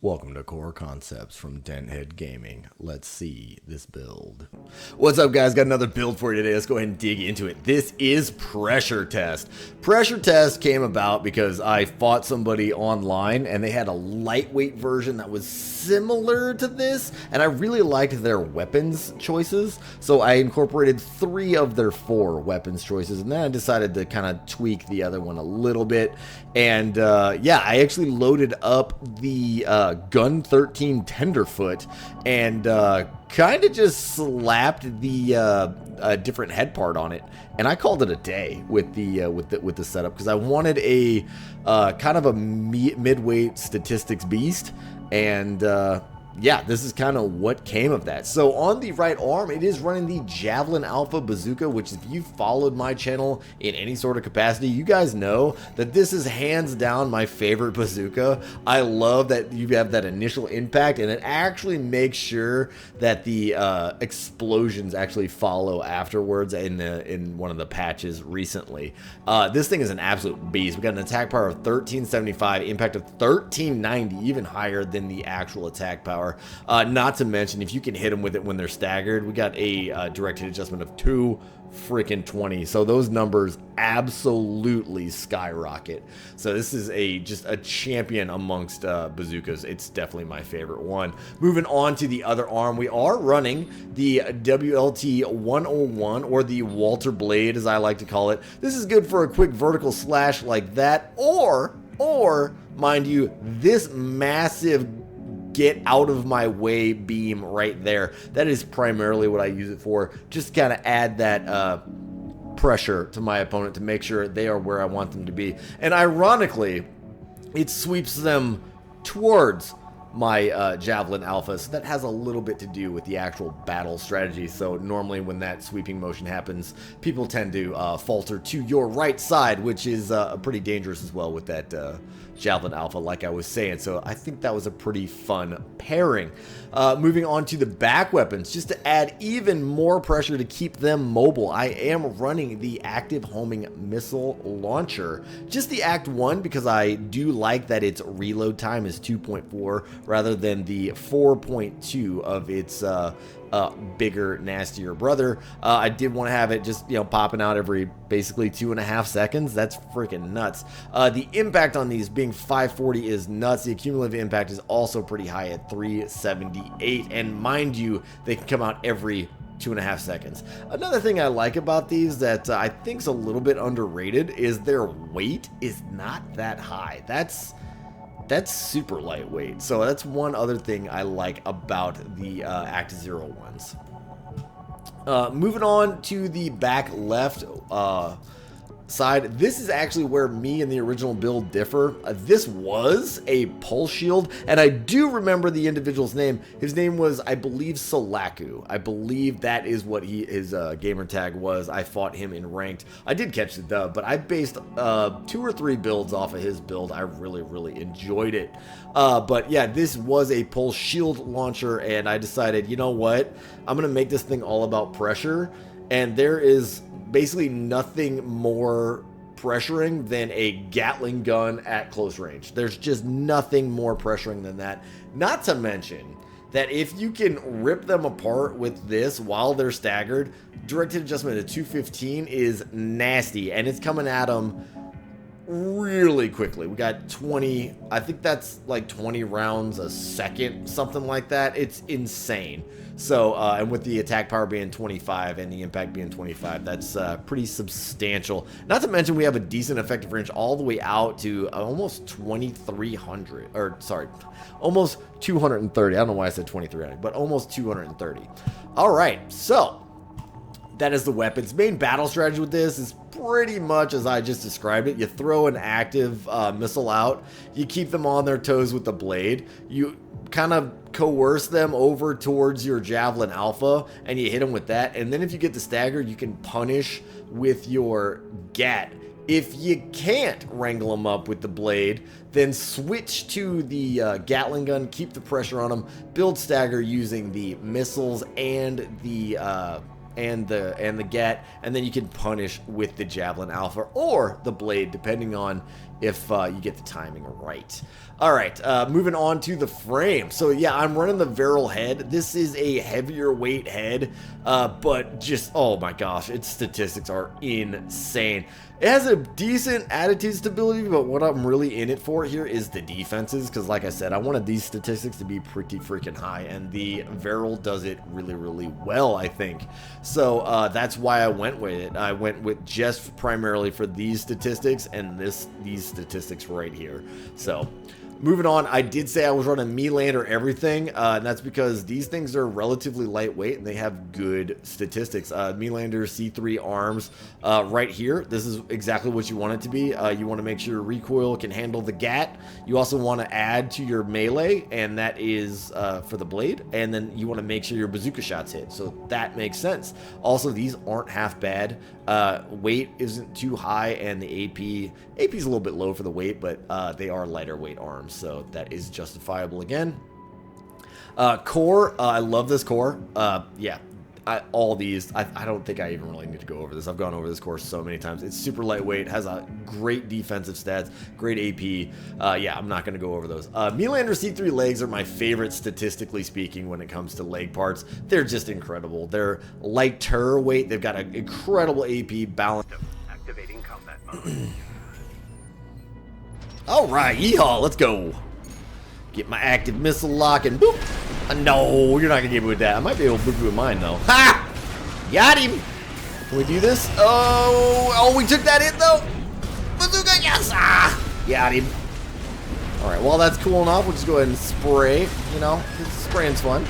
Welcome to Core Concepts from Dent Gaming. Let's see this build. What's up, guys? Got another build for you today. Let's go ahead and dig into it. This is Pressure Test. Pressure Test came about because I fought somebody online and they had a lightweight version that was similar to this, and I really liked their weapons choices, so I incorporated 3 of their 4 weapons choices, and then I decided to kind of tweak the other one a little bit. And yeah, I actually loaded up the Gun 13 Tenderfoot and kind of just slapped the different head part on it, and I called it a day with the setup because I wanted a kind of a midweight statistics beast. And yeah, this is kind of what came of that. So on the right arm, it is running the Javelin Alpha Bazooka, which if you've followed my channel in any sort of capacity, you guys know that this is hands down my favorite bazooka. I love that you have that initial impact, and it actually makes sure that the explosions actually follow afterwards in one of the patches recently. This thing is an absolute beast. We got an attack power of 1375, impact of 1390, even higher than the actual attack power. Not to mention, if you can hit them with it when they're staggered, we got a direct hit adjustment of 220. So those numbers absolutely skyrocket. So this is just a champion amongst bazookas. It's definitely my favorite one. Moving on to the other arm, we are running the WLT 101, or the Walter Blade as I like to call it. This is good for a quick vertical slash like that, or mind you, this massive get out of my way beam right there. That is primarily what I use it for. Just kind of add that pressure to my opponent to make sure they are where I want them to be. And ironically, it sweeps them towards my Javelin Alpha, so that has a little bit to do with the actual battle strategy. So normally when that sweeping motion happens, people tend to falter to your right side, which is pretty dangerous as well with that Javelin Alpha, like I was saying. So I think that was a pretty fun pairing. Moving on to the back weapons, just to add even more pressure to keep them mobile, I am running the active homing missile launcher. Just the Act 1, because I do like that its reload time is 2.4 rather than the 4.2 of its bigger, nastier brother. I did want to have it just, popping out every basically 2.5 seconds. That's freaking nuts. The impact on these being 540 is nuts. The cumulative impact is also pretty high at 378, and mind you, they can come out every 2.5 seconds. Another thing I like about these that I think is a little bit underrated is their weight is not that high. That's super lightweight. So that's one other thing I like about the Act 0 ones. Moving on to the back left side, this is actually where me and the original build differ. This was a pulse shield, and I do remember the individual's name. His name was, I believe, Solaku. I believe that is what his gamer tag was. I fought him in ranked. I did catch the dub, but I based 2 or 3 builds off of his build. I really enjoyed it. But yeah, this was a pulse shield launcher, and I decided, you know what? I'm gonna make this thing all about pressure, and there is basically nothing more pressuring than a Gatling gun at close range. There's just nothing more pressuring than that. Not to mention that if you can rip them apart with this while they're staggered, directed adjustment at 215 is nasty, and it's coming at them really quickly. We got 20, I think that's like 20 rounds a second, something like that. It's insane. So, and with the attack power being 25 and the impact being 25, that's pretty substantial. Not to mention we have a decent effective range all the way out to almost 2,300, or sorry, almost 230. I don't know why I said 2,300, but almost 230. All right, so that is the weapons. Main battle strategy with this is pretty much as I just described it. You throw an active missile out, you keep them on their toes with the blade, you kind of coerce them over towards your Javelin Alpha, and you hit them with that, and then if you get the stagger, you can punish with your Gat. If you can't wrangle them up with the blade, then switch to the Gatling gun, keep the pressure on them, build stagger using the missiles and the Gat, and then you can punish with the Javelin Alpha or the blade, depending on if you get the timing right. All right, moving on to the frame. So yeah, I'm running the Varel head. This is a heavier weight head, but just, oh my gosh, its statistics are insane. It has a decent attitude stability, but what I'm really in it for here is the defenses, because like I said, I wanted these statistics to be pretty freaking high, and the Varel does it really, really well, I think. So that's why I went with it. I went with just primarily for these statistics and these statistics right here. So moving on, I did say I was running Melander everything, and that's because these things are relatively lightweight and they have good statistics. Melander C3 arms right here. This is exactly what you want it to be. You want to make sure your recoil can handle the GAT. You also want to add to your melee, and that is for the blade. And then you want to make sure your bazooka shots hit. So that makes sense. Also, these aren't half bad. Weight isn't too high, and the AP is a little bit low for the weight, but they are lighter weight arms, so that is justifiable again. Core, I love this core. Yeah, all these, I don't think I even really need to go over this. I've gone over this core so many times. It's super lightweight, has a great defensive stats, great AP. Yeah, I'm not going to go over those. Melander C3 legs are my favorite statistically speaking when it comes to leg parts. They're just incredible. They're lighter weight. They've got an incredible AP balance. Activating combat mode. All right, yeehaw, let's go. Get my active missile lock and boop. No, you're not gonna get me with that. I might be able to boop you with mine though. Ha! Got him. Can we do this? Oh, we took that hit though. Bazooka, yes! Ah! Got him. All right, while that's cooling off, we'll just go ahead and spray. You know, spraying's fun.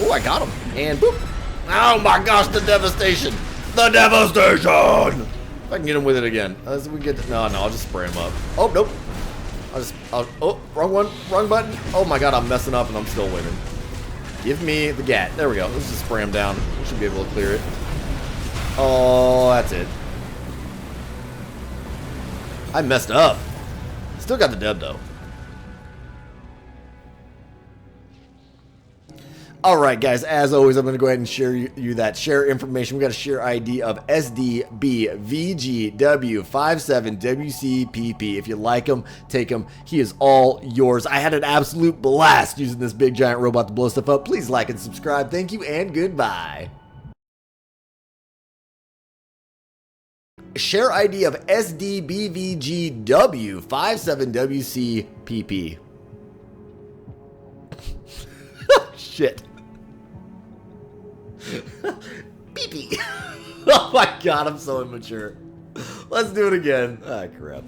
Oh, I got him. And boop. Oh my gosh, the devastation. The devastation. If I can get him with it again. As we get to, no, I'll just spray him up. Oh, nope. Oh, wrong one. Wrong button. Oh my god, I'm messing up and I'm still winning. Give me the GAT. There we go. Let's just spray him down. We should be able to clear it. Oh, that's it. I messed up. Still got the dub though. All right, guys, as always, I'm going to go ahead and share you that share information. We got a share ID of SDBVGW57WCPP. If you like him, take him. He is all yours. I had an absolute blast using this big giant robot to blow stuff up. Please like and subscribe. Thank you and goodbye. Share ID of SDBVGW57WCPP. Shit. Pee-pee. Oh my god, I'm so immature. Let's do it again. Ah, crap.